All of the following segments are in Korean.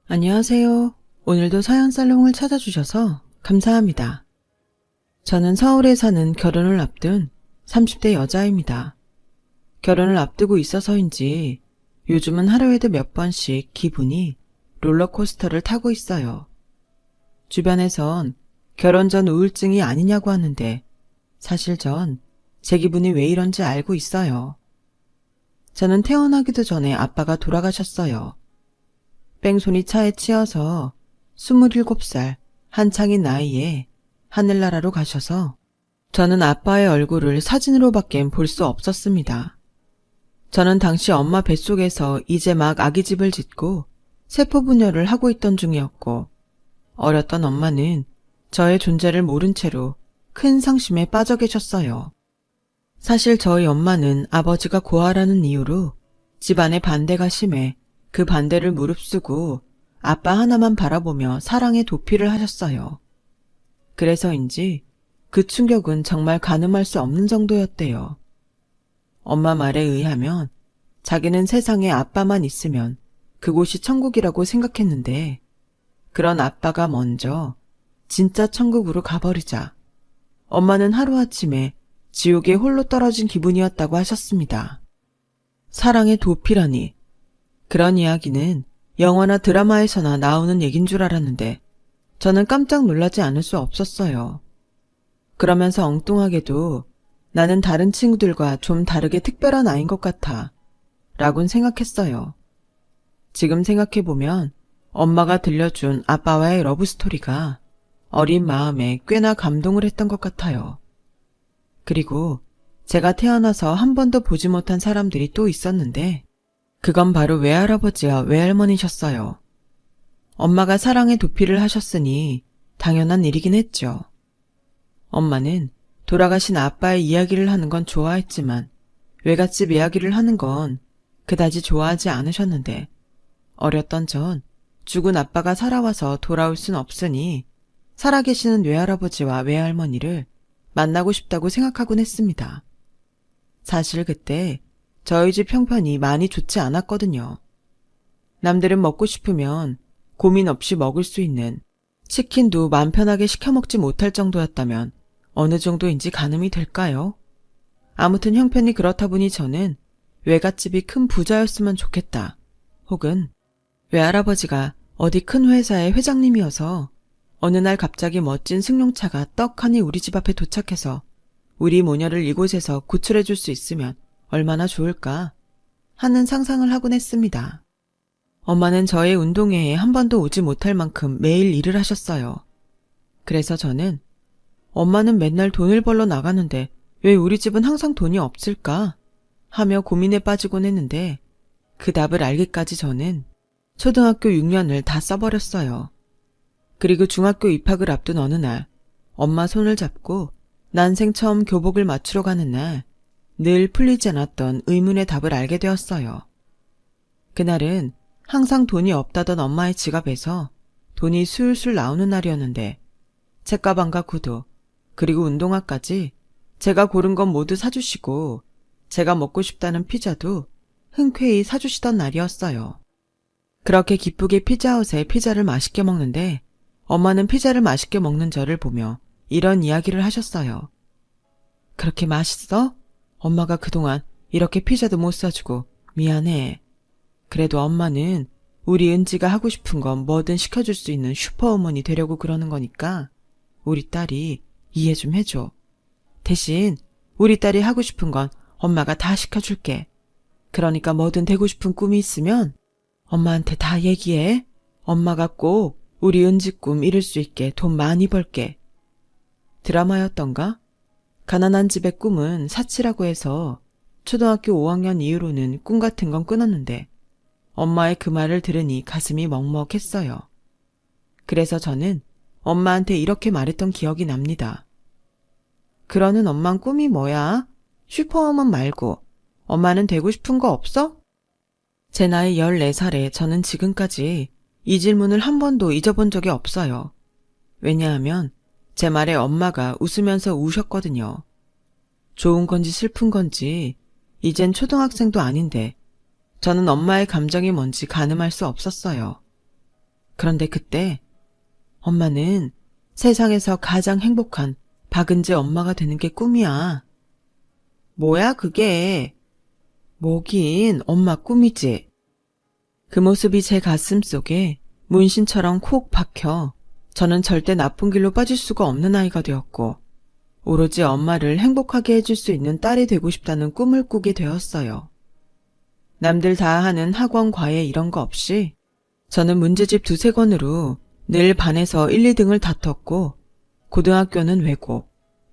안녕하세요. 오늘도 사연살롱을 찾아주셔서 감사합니다. 저는 서울에 사는 결혼을 앞둔 30대 여자입니다. 결혼을 앞두고 있어서인지 요즘은 하루에도 몇 번씩 기분이 롤러코스터를 타고 있어요. 주변에선 결혼 전 우울증이 아니냐고 하는데 사실 전 제 기분이 왜 이런지 알고 있어요. 저는 태어나기도 전에 아빠가 돌아가셨어요. 뺑소니 차에 치여서 27살 한창인 나이에 하늘나라로 가셔서 저는 아빠의 얼굴을 사진으로밖엔 볼 수 없었습니다. 저는 당시 엄마 뱃속에서 이제 막 아기집을 짓고 세포분열을 하고 있던 중이었고 어렸던 엄마는 저의 존재를 모른 채로 큰 상심에 빠져 계셨어요. 사실 저희 엄마는 아버지가 고아라는 이유로 집안의 반대가 심해 그 반대를 무릅쓰고 아빠 하나만 바라보며 사랑의 도피를 하셨어요. 그래서인지 그 충격은 정말 가늠할 수 없는 정도였대요. 엄마 말에 의하면 자기는 세상에 아빠만 있으면 그곳이 천국이라고 생각했는데 그런 아빠가 먼저 진짜 천국으로 가버리자 엄마는 하루아침에 지옥에 홀로 떨어진 기분이었다고 하셨습니다. 사랑의 도피라니. 그런 이야기는 영화나 드라마에서나 나오는 얘긴 줄 알았는데 저는 깜짝 놀라지 않을 수 없었어요. 그러면서 엉뚱하게도 나는 다른 친구들과 좀 다르게 특별한 아이인 것 같아 라곤 생각했어요. 지금 생각해보면 엄마가 들려준 아빠와의 러브스토리가 어린 마음에 꽤나 감동을 했던 것 같아요. 그리고 제가 태어나서 한 번도 보지 못한 사람들이 또 있었는데 그건 바로 외할아버지와 외할머니셨어요. 엄마가 사랑의 도피를 하셨으니 당연한 일이긴 했죠. 엄마는 돌아가신 아빠의 이야기를 하는 건 좋아했지만 외갓집 이야기를 하는 건 그다지 좋아하지 않으셨는데 어렸던 전 죽은 아빠가 살아와서 돌아올 순 없으니 살아계시는 외할아버지와 외할머니를 만나고 싶다고 생각하곤 했습니다. 사실 그때 저희 집 형편이 많이 좋지 않았거든요. 남들은 먹고 싶으면 고민 없이 먹을 수 있는 치킨도 맘 편하게 시켜 먹지 못할 정도였다면 어느 정도인지 가늠이 될까요? 아무튼 형편이 그렇다 보니 저는 외갓집이 큰 부자였으면 좋겠다. 혹은 외할아버지가 어디 큰 회사의 회장님이어서 어느 날 갑자기 멋진 승용차가 떡하니 우리 집 앞에 도착해서 우리 모녀를 이곳에서 구출해 줄 수 있으면 얼마나 좋을까 하는 상상을 하곤 했습니다. 엄마는 저의 운동회에 한 번도 오지 못할 만큼 매일 일을 하셨어요. 그래서 저는 엄마는 맨날 돈을 벌러 나가는데 왜 우리 집은 항상 돈이 없을까 하며 고민에 빠지곤 했는데 그 답을 알기까지 저는 초등학교 6년을 다 써버렸어요. 그리고 중학교 입학을 앞둔 어느 날 엄마 손을 잡고 난생 처음 교복을 맞추러 가는 날 늘 풀리지 않았던 의문의 답을 알게 되었어요. 그날은 항상 돈이 없다던 엄마의 지갑에서 돈이 술술 나오는 날이었는데 책가방과 구두 그리고 운동화까지 제가 고른 건 모두 사주시고 제가 먹고 싶다는 피자도 흔쾌히 사주시던 날이었어요. 그렇게 기쁘게 피자헛에 피자를 맛있게 먹는데 엄마는 피자를 맛있게 먹는 저를 보며 이런 이야기를 하셨어요. 그렇게 맛있어? 엄마가 그동안 이렇게 피자도 못 사주고 미안해. 그래도 엄마는 우리 은지가 하고 싶은 건 뭐든 시켜줄 수 있는 슈퍼우먼이 되려고 그러는 거니까 우리 딸이 이해 좀 해줘. 대신 우리 딸이 하고 싶은 건 엄마가 다 시켜줄게. 그러니까 뭐든 되고 싶은 꿈이 있으면 엄마한테 다 얘기해. 엄마가 꼭 우리 은지 꿈 이룰 수 있게 돈 많이 벌게. 드라마였던가? 가난한 집의 꿈은 사치라고 해서 초등학교 5학년 이후로는 꿈 같은 건 끊었는데 엄마의 그 말을 들으니 가슴이 먹먹했어요. 그래서 저는 엄마한테 이렇게 말했던 기억이 납니다. 그러는 엄만 꿈이 뭐야? 슈퍼우먼 말고 엄마는 되고 싶은 거 없어? 제 나이 14살에 저는 지금까지 이 질문을 한 번도 잊어본 적이 없어요. 왜냐하면 제 말에 엄마가 웃으면서 우셨거든요. 좋은 건지 슬픈 건지 이젠 초등학생도 아닌데 저는 엄마의 감정이 뭔지 가늠할 수 없었어요. 그런데 그때 엄마는 세상에서 가장 행복한 박은재 엄마가 되는 게 꿈이야. 뭐야 그게? 뭐긴 엄마 꿈이지. 그 모습이 제 가슴 속에 문신처럼 콕 박혀 저는 절대 나쁜 길로 빠질 수가 없는 아이가 되었고 오로지 엄마를 행복하게 해줄 수 있는 딸이 되고 싶다는 꿈을 꾸게 되었어요. 남들 다 하는 학원 과외 이런 거 없이 저는 문제집 2-3권으로 늘 반에서 1, 2등을 다퉜고 고등학교는 외고,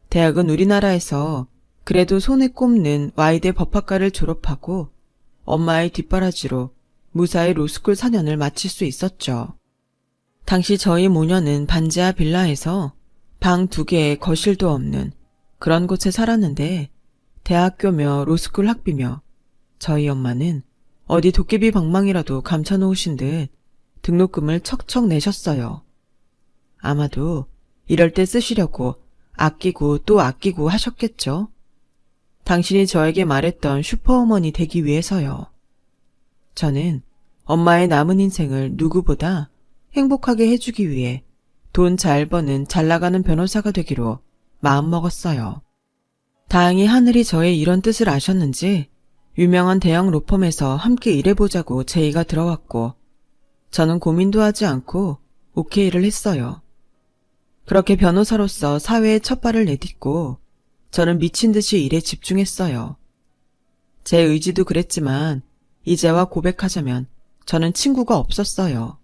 대학은 우리나라에서 그래도 손에 꼽는 와이대 법학과를 졸업하고 엄마의 뒷바라지로 무사히 로스쿨 4년을 마칠 수 있었죠. 당시 저희 모녀는 반지하 빌라에서 방 2개에 거실도 없는 그런 곳에 살았는데 대학교며 로스쿨 학비며 저희 엄마는 어디 도깨비 방망이라도 감춰놓으신 듯 등록금을 척척 내셨어요. 아마도 이럴 때 쓰시려고 아끼고 또 아끼고 하셨겠죠. 당신이 저에게 말했던 슈퍼우먼이 되기 위해서요. 저는 엄마의 남은 인생을 누구보다 행복하게 해주기 위해 돈 잘 버는 잘 나가는 변호사가 되기로 마음먹었어요. 다행히 하늘이 저의 이런 뜻을 아셨는지 유명한 대형 로펌에서 함께 일해보자고 제의가 들어왔고 저는 고민도 하지 않고 오케이를 했어요. 그렇게 변호사로서 사회에 첫 발을 내딛고 저는 미친 듯이 일에 집중했어요. 제 의지도 그랬지만 이제와 고백하자면 저는 친구가 없었어요.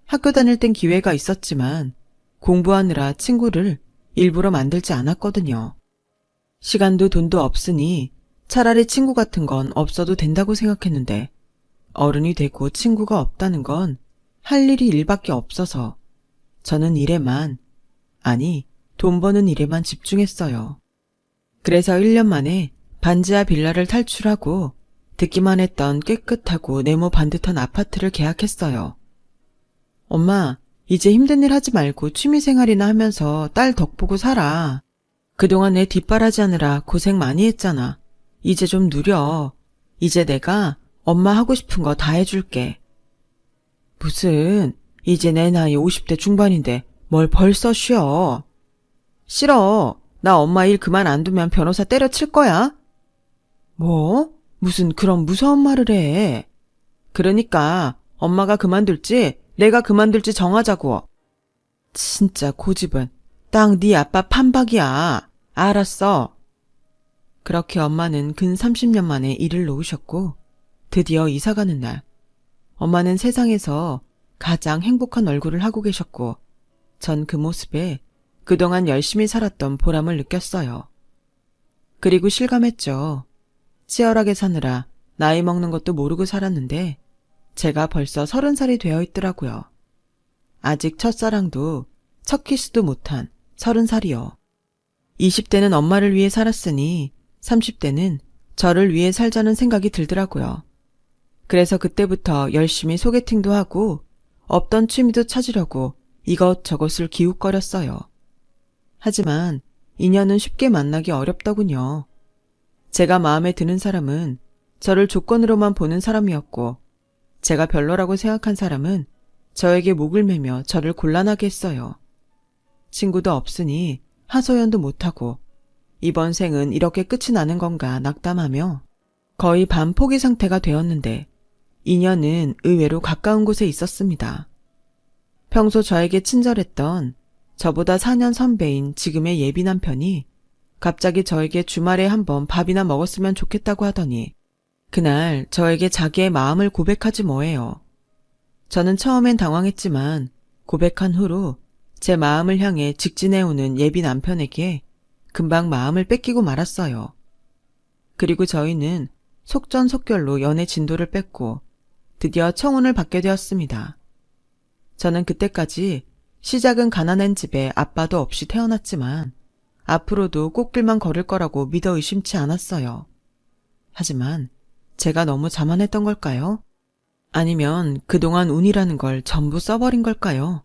학교 다닐 땐 기회가 있었지만 공부하느라 친구를 일부러 만들지 않았거든요. 시간도 돈도 없으니 차라리 친구 같은 건 없어도 된다고 생각했는데 어른이 되고 친구가 없다는 건 할 일이 일밖에 없어서 저는 일에만, 아니 돈 버는 일에만 집중했어요. 그래서 1년 만에 반지하 빌라를 탈출하고 듣기만 했던 깨끗하고 네모 반듯한 아파트를 계약했어요. 엄마, 이제 힘든 일 하지 말고 취미생활이나 하면서 딸 덕 보고 살아. 그동안 내 뒷바라지 하느라 고생 많이 했잖아. 이제 좀 누려. 이제 내가 엄마 하고 싶은 거 다 해줄게. 무슨, 이제 내 나이 50대 중반인데 뭘 벌써 쉬어. 싫어. 나 엄마 일 그만 안 두면 변호사 때려칠 거야. 뭐? 무슨 그런 무서운 말을 해. 그러니까 엄마가 그만둘지 내가 그만둘지 정하자고. 진짜 고집은 딱 네 아빠 판박이야. 알았어. 그렇게 엄마는 근 30년 만에 일을 놓으셨고 드디어 이사가는 날 엄마는 세상에서 가장 행복한 얼굴을 하고 계셨고 전 그 모습에 그동안 열심히 살았던 보람을 느꼈어요. 그리고 실감했죠. 치열하게 사느라 나이 먹는 것도 모르고 살았는데 제가 벌써 30살이 되어 있더라고요. 아직 첫사랑도 첫 키스도 못한 30살이요. 20대는 엄마를 위해 살았으니 30대는 저를 위해 살자는 생각이 들더라고요. 그래서 그때부터 열심히 소개팅도 하고 없던 취미도 찾으려고 이것저것을 기웃거렸어요. 하지만 인연은 쉽게 만나기 어렵더군요. 제가 마음에 드는 사람은 저를 조건으로만 보는 사람이었고 제가 별로라고 생각한 사람은 저에게 목을 매며 저를 곤란하게 했어요. 친구도 없으니 하소연도 못하고 이번 생은 이렇게 끝이 나는 건가 낙담하며 거의 반포기 상태가 되었는데 인연은 의외로 가까운 곳에 있었습니다. 평소 저에게 친절했던 저보다 4년 선배인 지금의 예비 남편이 갑자기 저에게 주말에 한번 밥이나 먹었으면 좋겠다고 하더니 그날 저에게 자기의 마음을 고백하지 뭐예요. 저는 처음엔 당황했지만 고백한 후로 제 마음을 향해 직진해오는 예비 남편에게 금방 마음을 뺏기고 말았어요. 그리고 저희는 속전속결로 연애 진도를 뺐고 드디어 청혼을 받게 되었습니다. 저는 그때까지 시작은 가난한 집에 아빠도 없이 태어났지만 앞으로도 꽃길만 걸을 거라고 믿어 의심치 않았어요. 하지만 제가 너무 자만했던 걸까요? 아니면 그동안 운이라는 걸 전부 써버린 걸까요?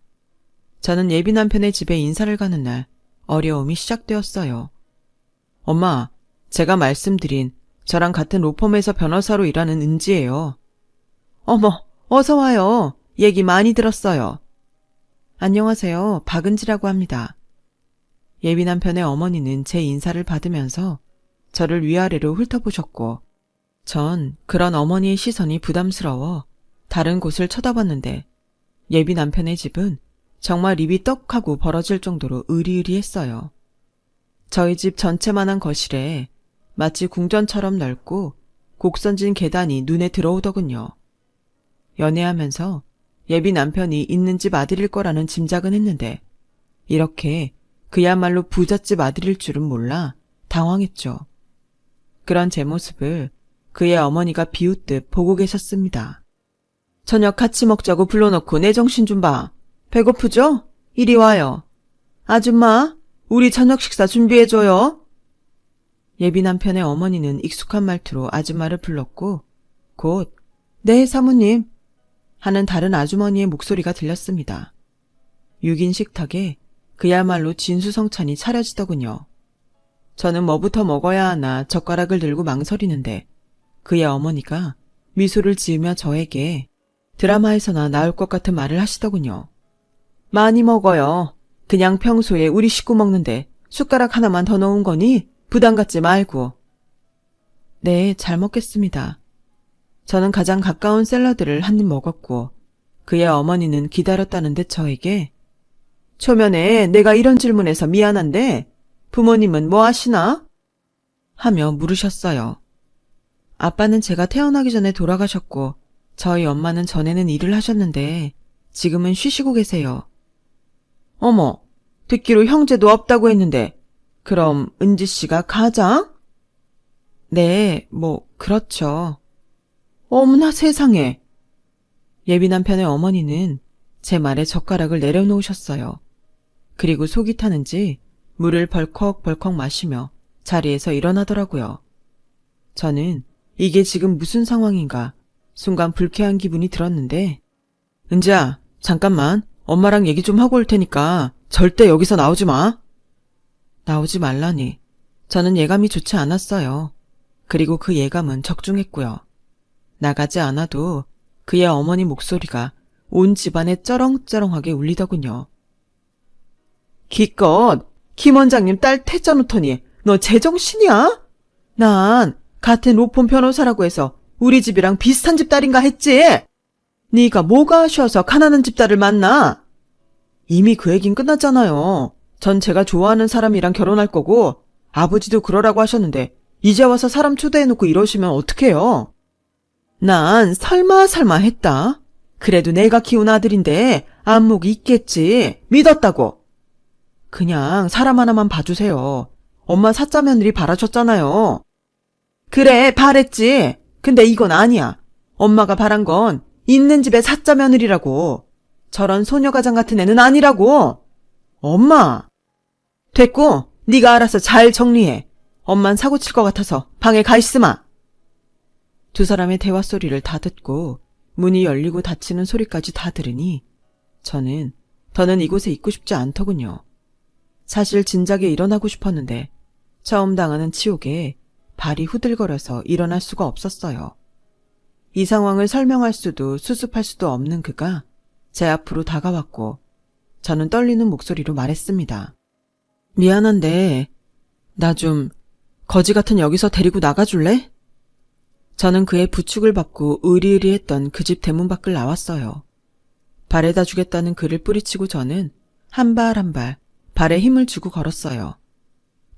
저는 예비 남편의 집에 인사를 가는 날 어려움이 시작되었어요. 엄마, 제가 말씀드린 저랑 같은 로펌에서 변호사로 일하는 은지예요. 어머, 어서 와요. 얘기 많이 들었어요. 안녕하세요. 박은지라고 합니다. 예비 남편의 어머니는 제 인사를 받으면서 저를 위아래로 훑어보셨고 전 그런 어머니의 시선이 부담스러워 다른 곳을 쳐다봤는데 예비 남편의 집은 정말 입이 떡하고 벌어질 정도로 으리으리했어요. 저희 집 전체만한 거실에 마치 궁전처럼 넓고 곡선진 계단이 눈에 들어오더군요. 연애하면서 예비 남편이 있는 집 아들일 거라는 짐작은 했는데 이렇게 그야말로 부잣집 아들일 줄은 몰라 당황했죠. 그런 제 모습을 그의 어머니가 비웃듯 보고 계셨습니다. 저녁 같이 먹자고 불러놓고 내 정신 좀 봐. 배고프죠? 이리 와요. 아줌마, 우리 저녁 식사 준비해줘요. 예비 남편의 어머니는 익숙한 말투로 아줌마를 불렀고 곧 네 사모님 하는 다른 아주머니의 목소리가 들렸습니다. 6인 식탁에 그야말로 진수성찬이 차려지더군요. 저는 뭐부터 먹어야 하나 젓가락을 들고 망설이는데 그의 어머니가 미소를 지으며 저에게 드라마에서나 나올 것 같은 말을 하시더군요. 많이 먹어요. 그냥 평소에 우리 식구 먹는데 숟가락 하나만 더 넣은 거니 부담 갖지 말고. 네, 잘 먹겠습니다. 저는 가장 가까운 샐러드를 한 입 먹었고 그의 어머니는 기다렸다는 듯 저에게 초면에 내가 이런 질문해서 미안한데 부모님은 뭐 하시나? 하며 물으셨어요. 아빠는 제가 태어나기 전에 돌아가셨고 저희 엄마는 전에는 일을 하셨는데 지금은 쉬시고 계세요. 어머, 듣기로 형제도 없다고 했는데 그럼 은지 씨가 가장? 네, 그렇죠. 어머나 세상에. 예비 남편의 어머니는 제 말에 젓가락을 내려놓으셨어요. 그리고 속이 타는지 물을 벌컥벌컥 마시며 자리에서 일어나더라고요. 저는 이게 지금 무슨 상황인가 순간 불쾌한 기분이 들었는데 은지야, 잠깐만 엄마랑 얘기 좀 하고 올 테니까 절대 여기서 나오지 마. 나오지 말라니. 저는 예감이 좋지 않았어요. 그리고 그 예감은 적중했고요. 나가지 않아도 그의 어머니 목소리가 온 집안에 쩌렁쩌렁하게 울리더군요. 기껏 김 원장님 딸 태짜 놓더니 너 제정신이야? 난 같은 로펌 변호사라고 해서 우리 집이랑 비슷한 집 딸인가 했지? 네가 뭐가 아쉬워서 가난한 집 딸을 만나? 이미 그 얘긴 끝났잖아요. 전 제가 좋아하는 사람이랑 결혼할 거고 아버지도 그러라고 하셨는데 이제 와서 사람 초대해놓고 이러시면 어떡해요? 난 설마 했다. 그래도 내가 키운 아들인데 안목이 있겠지. 믿었다고. 그냥 사람 하나만 봐주세요. 엄마 사짜 며느리 바라셨잖아요. 그래, 바랬지. 근데 이건 아니야. 엄마가 바란 건 있는 집에 사짜 며느리라고. 저런 소녀가장 같은 애는 아니라고. 엄마. 됐고, 네가 알아서 잘 정리해. 엄만 사고 칠 것 같아서 방에 가 있으마. 두 사람의 대화 소리를 다 듣고 문이 열리고 닫히는 소리까지 다 들으니 저는 더는 이곳에 있고 싶지 않더군요. 사실 진작에 일어나고 싶었는데 처음 당하는 치욕에 발이 후들거려서 일어날 수가 없었어요. 이 상황을 설명할 수도 수습할 수도 없는 그가 제 앞으로 다가왔고 저는 떨리는 목소리로 말했습니다. 미안한데 나 좀 거지 같은 여기서 데리고 나가줄래? 저는 그의 부축을 받고 으리으리했던 그 집 대문 밖을 나왔어요. 발에다 주겠다는 글을 뿌리치고 저는 한 발 한 발 발에 힘을 주고 걸었어요.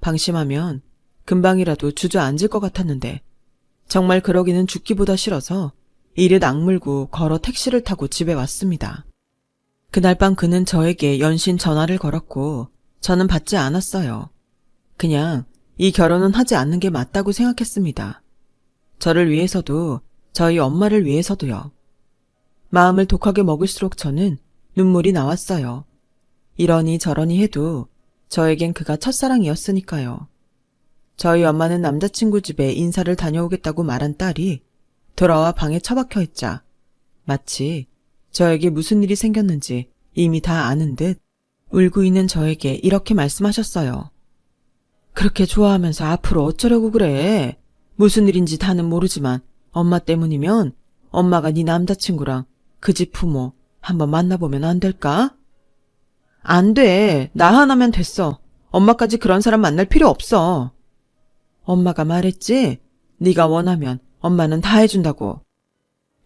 방심하면 금방이라도 주저앉을 것 같았는데 정말 그러기는 죽기보다 싫어서 이를 악물고 걸어 택시를 타고 집에 왔습니다. 그날 밤 그는 저에게 연신 전화를 걸었고 저는 받지 않았어요. 그냥 이 결혼은 하지 않는 게 맞다고 생각했습니다. 저를 위해서도 저희 엄마를 위해서도요. 마음을 독하게 먹을수록 저는 눈물이 나왔어요. 이러니 저러니 해도 저에겐 그가 첫사랑이었으니까요. 저희 엄마는 남자친구 집에 인사를 다녀오겠다고 말한 딸이 돌아와 방에 처박혀 있자 마치 저에게 무슨 일이 생겼는지 이미 다 아는 듯 울고 있는 저에게 이렇게 말씀하셨어요. 그렇게 좋아하면서 앞으로 어쩌려고 그래. 무슨 일인지 다는 모르지만 엄마 때문이면 엄마가 네 남자친구랑 그 집 부모 한번 만나보면 안 될까? 안 돼. 나 하나면 됐어. 엄마까지 그런 사람 만날 필요 없어. 엄마가 말했지? 네가 원하면 엄마는 다 해준다고.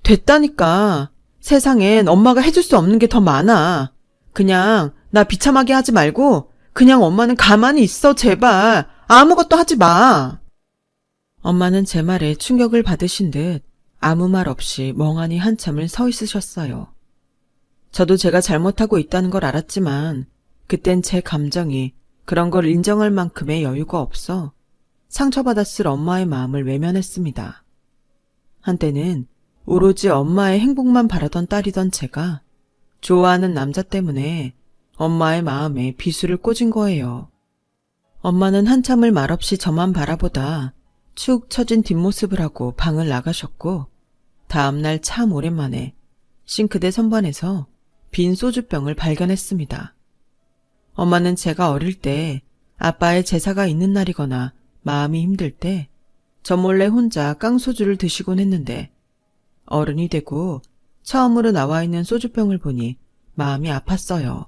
됐다니까. 세상엔 엄마가 해줄 수 없는 게 더 많아. 그냥 나 비참하게 하지 말고 그냥 엄마는 가만히 있어, 제발. 아무것도 하지 마. 엄마는 제 말에 충격을 받으신 듯 아무 말 없이 멍하니 한참을 서 있으셨어요. 저도 제가 잘못하고 있다는 걸 알았지만 그땐 제 감정이 그런 걸 인정할 만큼의 여유가 없어 상처받았을 엄마의 마음을 외면했습니다. 한때는 오로지 엄마의 행복만 바라던 딸이던 제가 좋아하는 남자 때문에 엄마의 마음에 비수를 꽂은 거예요. 엄마는 한참을 말없이 저만 바라보다 축 처진 뒷모습을 하고 방을 나가셨고 다음날 참 오랜만에 싱크대 선반에서 빈 소주병을 발견했습니다. 엄마는 제가 어릴 때 아빠의 제사가 있는 날이거나 마음이 힘들 때 저 몰래 혼자 깡소주를 드시곤 했는데 어른이 되고 처음으로 나와 있는 소주병을 보니 마음이 아팠어요.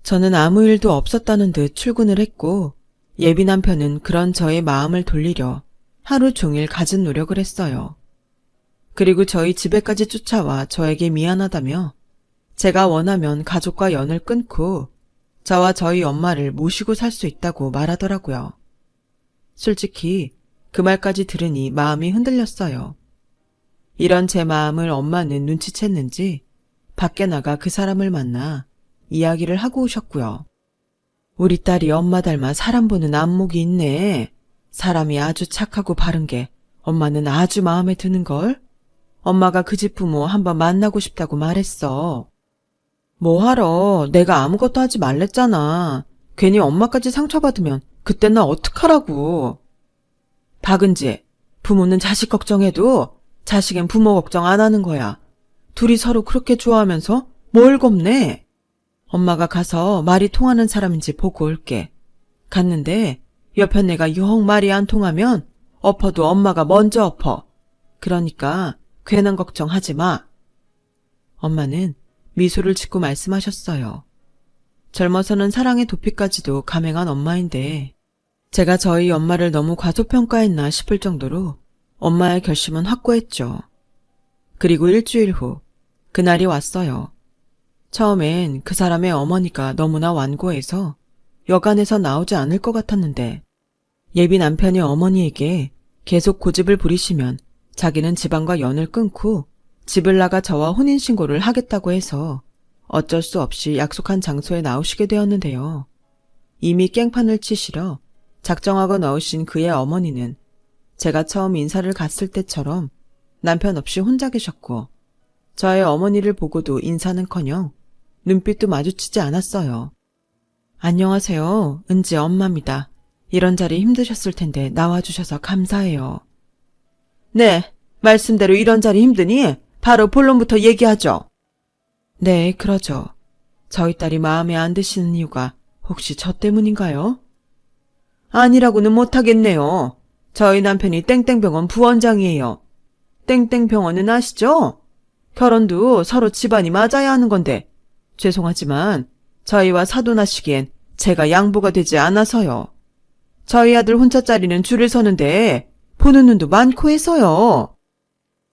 저는 아무 일도 없었다는 듯 출근을 했고 예비 남편은 그런 저의 마음을 돌리려 하루 종일 갖은 노력을 했어요. 그리고 저희 집에까지 쫓아와 저에게 미안하다며 제가 원하면 가족과 연을 끊고 저와 저희 엄마를 모시고 살 수 있다고 말하더라고요. 솔직히 그 말까지 들으니 마음이 흔들렸어요. 이런 제 마음을 엄마는 눈치챘는지 밖에 나가 그 사람을 만나 이야기를 하고 오셨고요. 우리 딸이 엄마 닮아 사람 보는 안목이 있네. 사람이 아주 착하고 바른 게 엄마는 아주 마음에 드는걸? 엄마가 그 집 부모 한번 만나고 싶다고 말했어. 뭐하러? 내가 아무것도 하지 말랬잖아. 괜히 엄마까지 상처받으면 그때 나 어떡하라고. 박은지, 부모는 자식 걱정해도 자식은 부모 걱정 안 하는 거야. 둘이 서로 그렇게 좋아하면서 뭘 겁내? 엄마가 가서 말이 통하는 사람인지 보고 올게. 갔는데 옆에 내가 영 말이 안 통하면 엎어도 엄마가 먼저 엎어. 그러니까 괜한 걱정하지 마. 엄마는 미소를 짓고 말씀하셨어요. 젊어서는 사랑의 도피까지도 감행한 엄마인데 제가 저희 엄마를 너무 과소평가했나 싶을 정도로 엄마의 결심은 확고했죠. 그리고 일주일 후 그날이 왔어요. 처음엔 그 사람의 어머니가 너무나 완고해서 여간에서 나오지 않을 것 같았는데 예비 남편의 어머니에게 계속 고집을 부리시면 자기는 집안과 연을 끊고 집을 나가 저와 혼인신고를 하겠다고 해서 어쩔 수 없이 약속한 장소에 나오시게 되었는데요. 이미 깽판을 치시려 작정하고 나오신 그의 어머니는 제가 처음 인사를 갔을 때처럼 남편 없이 혼자 계셨고 저의 어머니를 보고도 인사는커녕 눈빛도 마주치지 않았어요. 안녕하세요. 은지 엄마입니다. 이런 자리 힘드셨을 텐데 나와주셔서 감사해요. 네, 말씀대로 이런 자리 힘드니 바로 본론부터 얘기하죠. 네, 그러죠. 저희 딸이 마음에 안 드시는 이유가 혹시 저 때문인가요? 아니라고는 못하겠네요. 저희 남편이 땡땡병원 부원장이에요. 땡땡병원은 아시죠? 결혼도 서로 집안이 맞아야 하는 건데 죄송하지만 저희와 사돈하시기엔 제가 양보가 되지 않아서요. 저희 아들 혼자짜리는 줄을 서는데 보는 눈도 많고 해서요.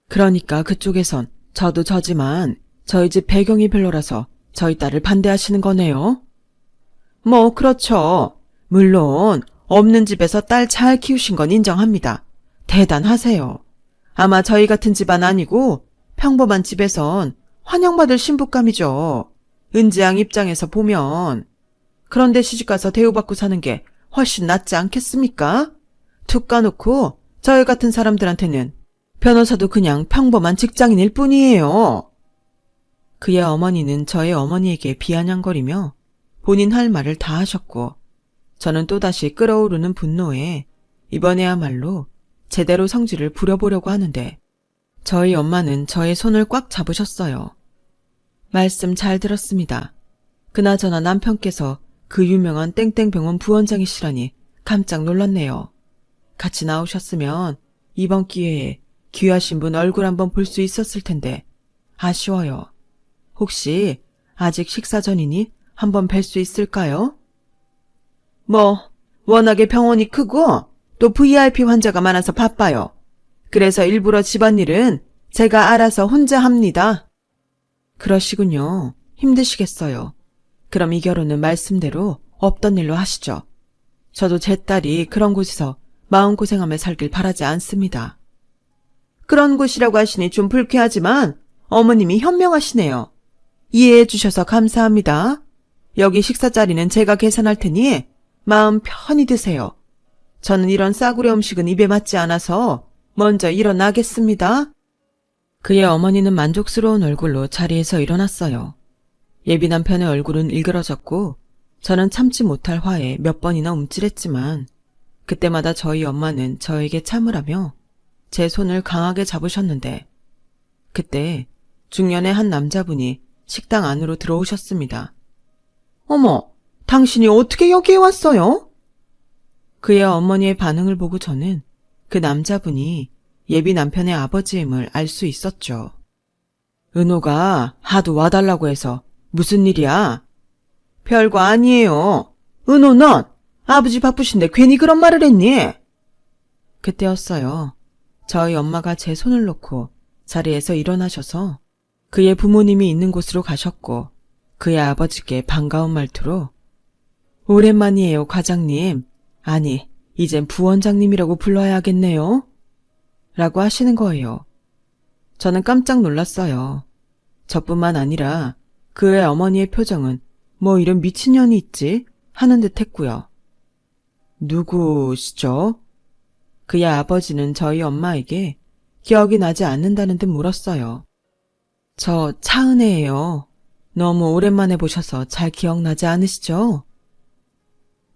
그러니까 그쪽에선 저도 저지만 저희 집 배경이 별로라서 저희 딸을 반대하시는 거네요. 뭐 그렇죠. 물론 없는 집에서 딸 잘 키우신 건 인정합니다. 대단하세요. 아마 저희 같은 집안 아니고 평범한 집에선 환영받을 신부감이죠. 은지양 입장에서 보면. 그런데 시집가서 대우받고 사는 게 훨씬 낫지 않겠습니까? 툭 까놓고 저희 같은 사람들한테는 변호사도 그냥 평범한 직장인일 뿐이에요. 그의 어머니는 저의 어머니에게 비아냥거리며 본인 할 말을 다 하셨고 저는 또다시 끓어오르는 분노에 이번에야말로 제대로 성질을 부려보려고 하는데 저희 엄마는 저의 손을 꽉 잡으셨어요. 말씀 잘 들었습니다. 그나저나 남편께서 그 유명한 땡땡병원 부원장이시라니 깜짝 놀랐네요. 같이 나오셨으면 이번 기회에 귀하신 분 얼굴 한번 볼 수 있었을 텐데 아쉬워요. 혹시 아직 식사 전이니 한번 뵐 수 있을까요? 뭐, 워낙에 병원이 크고 또 VIP 환자가 많아서 바빠요. 그래서 일부러 집안일은 제가 알아서 혼자 합니다. 그러시군요. 힘드시겠어요. 그럼 이 결혼은 말씀대로 없던 일로 하시죠. 저도 제 딸이 그런 곳에서 마음고생하며 살길 바라지 않습니다. 그런 곳이라고 하시니 좀 불쾌하지만 어머님이 현명하시네요. 이해해 주셔서 감사합니다. 여기 식사 자리는 제가 계산할 테니 마음 편히 드세요. 저는 이런 싸구려 음식은 입에 맞지 않아서 먼저 일어나겠습니다. 그의 어머니는 만족스러운 얼굴로 자리에서 일어났어요. 예비 남편의 얼굴은 일그러졌고 저는 참지 못할 화에 몇 번이나 움찔했지만 그때마다 저희 엄마는 저에게 참으라며 제 손을 강하게 잡으셨는데 그때 중년의 한 남자분이 식당 안으로 들어오셨습니다. 어머, 당신이 어떻게 여기에 왔어요? 그의 어머니의 반응을 보고 저는 그 남자분이 예비 남편의 아버지임을 알 수 있었죠. 은호가 하도 와달라고 해서 무슨 일이야? 별거 아니에요. 은호 넌 아버지 바쁘신데 괜히 그런 말을 했니? 그때였어요. 저희 엄마가 제 손을 놓고 자리에서 일어나셔서 그의 부모님이 있는 곳으로 가셨고 그의 아버지께 반가운 말투로 오랜만이에요, 과장님. 아니, 이젠 부원장님이라고 불러야겠네요. 라고 하시는 거예요. 저는 깜짝 놀랐어요. 저뿐만 아니라 그의 어머니의 표정은 뭐 이런 미친년이 있지 하는 듯 했고요. 누구시죠? 그의 아버지는 저희 엄마에게 기억이 나지 않는다는 듯 물었어요. 저 차은혜예요. 너무 오랜만에 보셔서 잘 기억나지 않으시죠?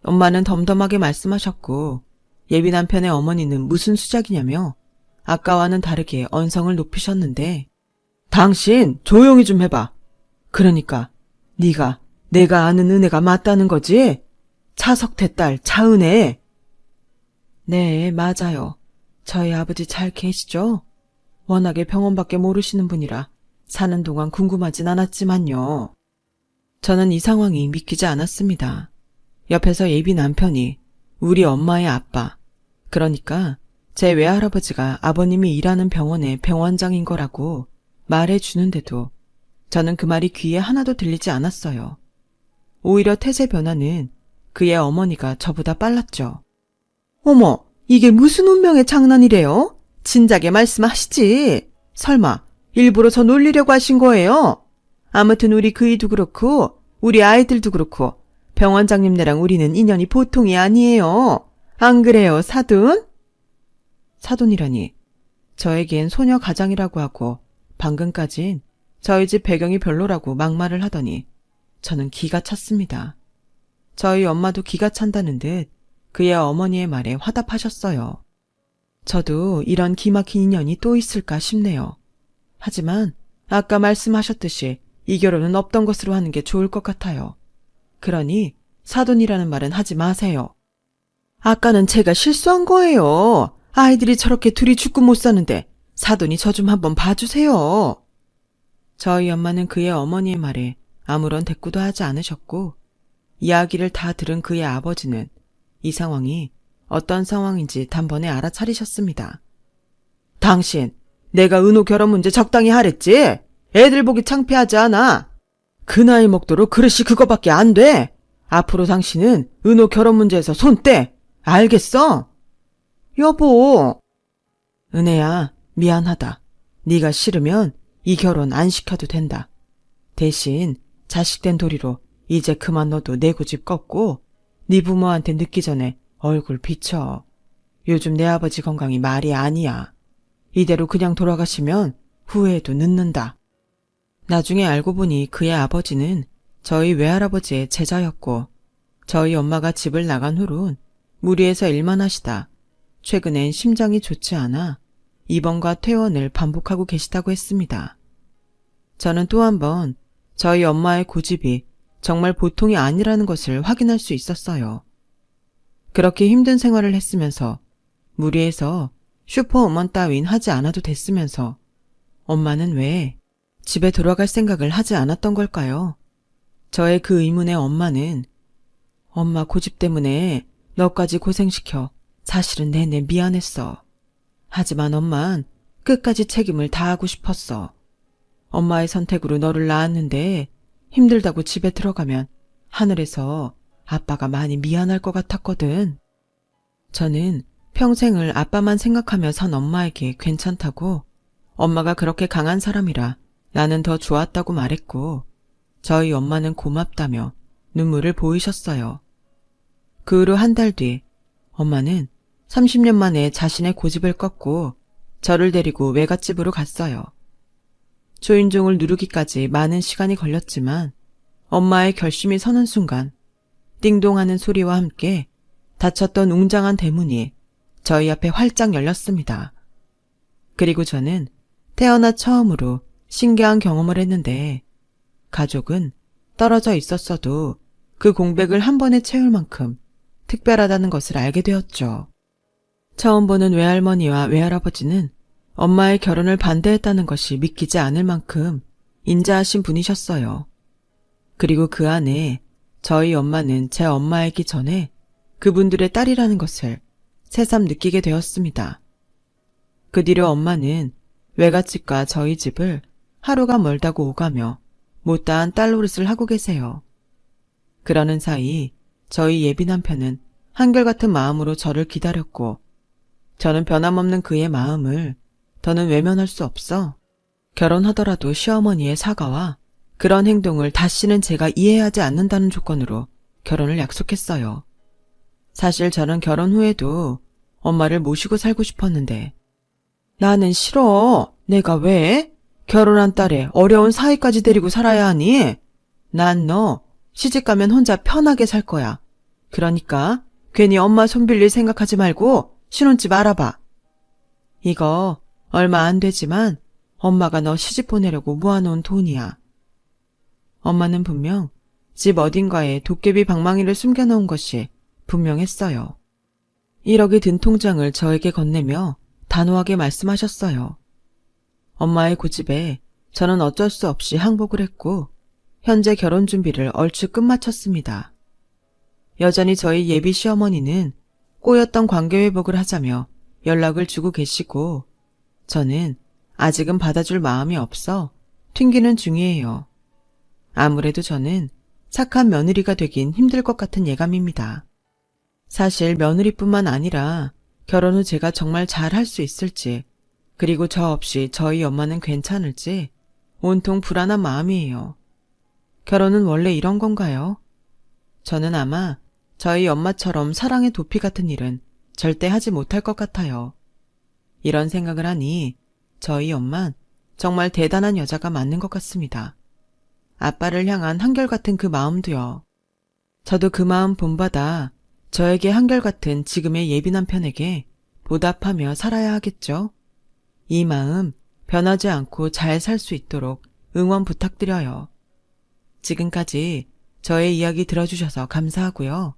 엄마는 덤덤하게 말씀하셨고 예비 남편의 어머니는 무슨 수작이냐며 아까와는 다르게 언성을 높이셨는데 당신 조용히 좀 해봐. 그러니까 네가 내가 아는 은혜가 맞다는 거지? 차석태 딸 차은혜. 네, 맞아요. 저희 아버지 잘 계시죠? 워낙에 병원밖에 모르시는 분이라 사는 동안 궁금하진 않았지만요. 저는 이 상황이 믿기지 않았습니다. 옆에서 예비 남편이 우리 엄마의 아빠, 그러니까 제 외할아버지가 아버님이 일하는 병원의 병원장인 거라고 말해 주는데도 저는 그 말이 귀에 하나도 들리지 않았어요. 오히려 태세 변화는 그의 어머니가 저보다 빨랐죠. 어머, 이게 무슨 운명의 장난이래요? 진작에 말씀하시지. 설마 일부러 저 놀리려고 하신 거예요? 아무튼 우리 그이도 그렇고 우리 아이들도 그렇고 병원장님네랑 우리는 인연이 보통이 아니에요. 안 그래요, 사돈? 사돈이라니. 저에겐 소녀 가장이라고 하고 방금까진 저희 집 배경이 별로라고 막말을 하더니 저는 기가 찼습니다. 저희 엄마도 기가 찬다는 듯 그의 어머니의 말에 화답하셨어요. 저도 이런 기막힌 인연이 또 있을까 싶네요. 하지만 아까 말씀하셨듯이 이 결혼은 없던 것으로 하는 게 좋을 것 같아요. 그러니 사돈이라는 말은 하지 마세요. 아까는 제가 실수한 거예요. 아이들이 저렇게 둘이 죽고 못 사는데 사돈이 저 좀 한번 봐주세요. 저희 엄마는 그의 어머니의 말에 아무런 대꾸도 하지 않으셨고 이야기를 다 들은 그의 아버지는 이 상황이 어떤 상황인지 단번에 알아차리셨습니다. 당신, 내가 은호 결혼 문제 적당히 하랬지? 애들 보기 창피하지 않아? 그 나이 먹도록 그릇이 그거밖에 안 돼. 앞으로 당신은 은호 결혼 문제에서 손 떼. 알겠어? 여보. 은혜야, 미안하다. 네가 싫으면 이 결혼 안 시켜도 된다. 대신 자식된 도리로 이제 그만 너도 내 고집 꺾고 네 부모한테 늦기 전에 얼굴 비춰. 요즘 내 아버지 건강이 말이 아니야. 이대로 그냥 돌아가시면 후회해도 늦는다. 나중에 알고 보니 그의 아버지는 저희 외할아버지의 제자였고 저희 엄마가 집을 나간 후론 무리해서 일만 하시다 최근엔 심장이 좋지 않아 입원과 퇴원을 반복하고 계시다고 했습니다. 저는 또 한 번 저희 엄마의 고집이 정말 보통이 아니라는 것을 확인할 수 있었어요. 그렇게 힘든 생활을 했으면서 무리해서 슈퍼우먼 따윈 하지 않아도 됐으면서 엄마는 왜 집에 돌아갈 생각을 하지 않았던 걸까요? 저의 그 의문에 엄마는 엄마 고집 때문에 너까지 고생시켜 사실은 내내 미안했어. 하지만 엄만 끝까지 책임을 다하고 싶었어. 엄마의 선택으로 너를 낳았는데 힘들다고 집에 들어가면 하늘에서 아빠가 많이 미안할 것 같았거든. 저는 평생을 아빠만 생각하며 산 엄마에게 괜찮다고 엄마가 그렇게 강한 사람이라 나는 더 좋았다고 말했고 저희 엄마는 고맙다며 눈물을 보이셨어요. 그 후로 한 달 뒤 엄마는 30년 만에 자신의 고집을 꺾고 저를 데리고 외갓집으로 갔어요. 초인종을 누르기까지 많은 시간이 걸렸지만 엄마의 결심이 서는 순간 띵동하는 소리와 함께 닫혔던 웅장한 대문이 저희 앞에 활짝 열렸습니다. 그리고 저는 태어나 처음으로 신기한 경험을 했는데 가족은 떨어져 있었어도 그 공백을 한 번에 채울 만큼 특별하다는 것을 알게 되었죠. 처음 보는 외할머니와 외할아버지는 엄마의 결혼을 반대했다는 것이 믿기지 않을 만큼 인자하신 분이셨어요. 그리고 그 안에 저희 엄마는 제 엄마이기 전에 그분들의 딸이라는 것을 새삼 느끼게 되었습니다. 그 뒤로 엄마는 외갓집과 저희 집을 하루가 멀다고 오가며 못다한 딸 노릇을 하고 계세요. 그러는 사이 저희 예비 남편은 한결같은 마음으로 저를 기다렸고 저는 변함없는 그의 마음을 더는 외면할 수 없어 결혼하더라도 시어머니의 사과와 그런 행동을 다시는 제가 이해하지 않는다는 조건으로 결혼을 약속했어요. 사실 저는 결혼 후에도 엄마를 모시고 살고 싶었는데 나는 싫어. 내가 왜? 결혼한 딸에 어려운 사이까지 데리고 살아야 하니? 난 너 시집가면 혼자 편하게 살 거야. 그러니까 괜히 엄마 손 빌릴 생각하지 말고 신혼집 알아봐. 이거 얼마 안 되지만 엄마가 너 시집 보내려고 모아놓은 돈이야. 엄마는 분명 집 어딘가에 도깨비 방망이를 숨겨놓은 것이 분명했어요. 1억이 든 통장을 저에게 건네며 단호하게 말씀하셨어요. 엄마의 고집에 저는 어쩔 수 없이 항복을 했고 현재 결혼 준비를 얼추 끝마쳤습니다. 여전히 저희 예비 시어머니는 꼬였던 관계 회복을 하자며 연락을 주고 계시고 저는 아직은 받아줄 마음이 없어 튕기는 중이에요. 아무래도 저는 착한 며느리가 되긴 힘들 것 같은 예감입니다. 사실 며느리뿐만 아니라 결혼 후 제가 정말 잘 할 수 있을지 그리고 저 없이 저희 엄마는 괜찮을지 온통 불안한 마음이에요. 결혼은 원래 이런 건가요? 저는 아마 저희 엄마처럼 사랑의 도피 같은 일은 절대 하지 못할 것 같아요. 이런 생각을 하니 저희 엄만 정말 대단한 여자가 맞는 것 같습니다. 아빠를 향한 한결같은 그 마음도요. 저도 그 마음 본받아 저에게 한결같은 지금의 예비 남편에게 보답하며 살아야 하겠죠. 이 마음 변하지 않고 잘 살 수 있도록 응원 부탁드려요. 지금까지 저의 이야기 들어주셔서 감사하고요.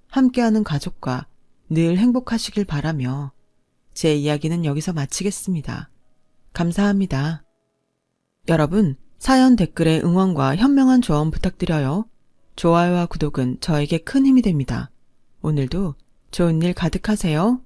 함께하는 가족과 늘 행복하시길 바라며 제 이야기는 여기서 마치겠습니다. 감사합니다. 여러분, 사연 댓글에 응원과 현명한 조언 부탁드려요. 좋아요와 구독은 저에게 큰 힘이 됩니다. 오늘도 좋은 일 가득하세요.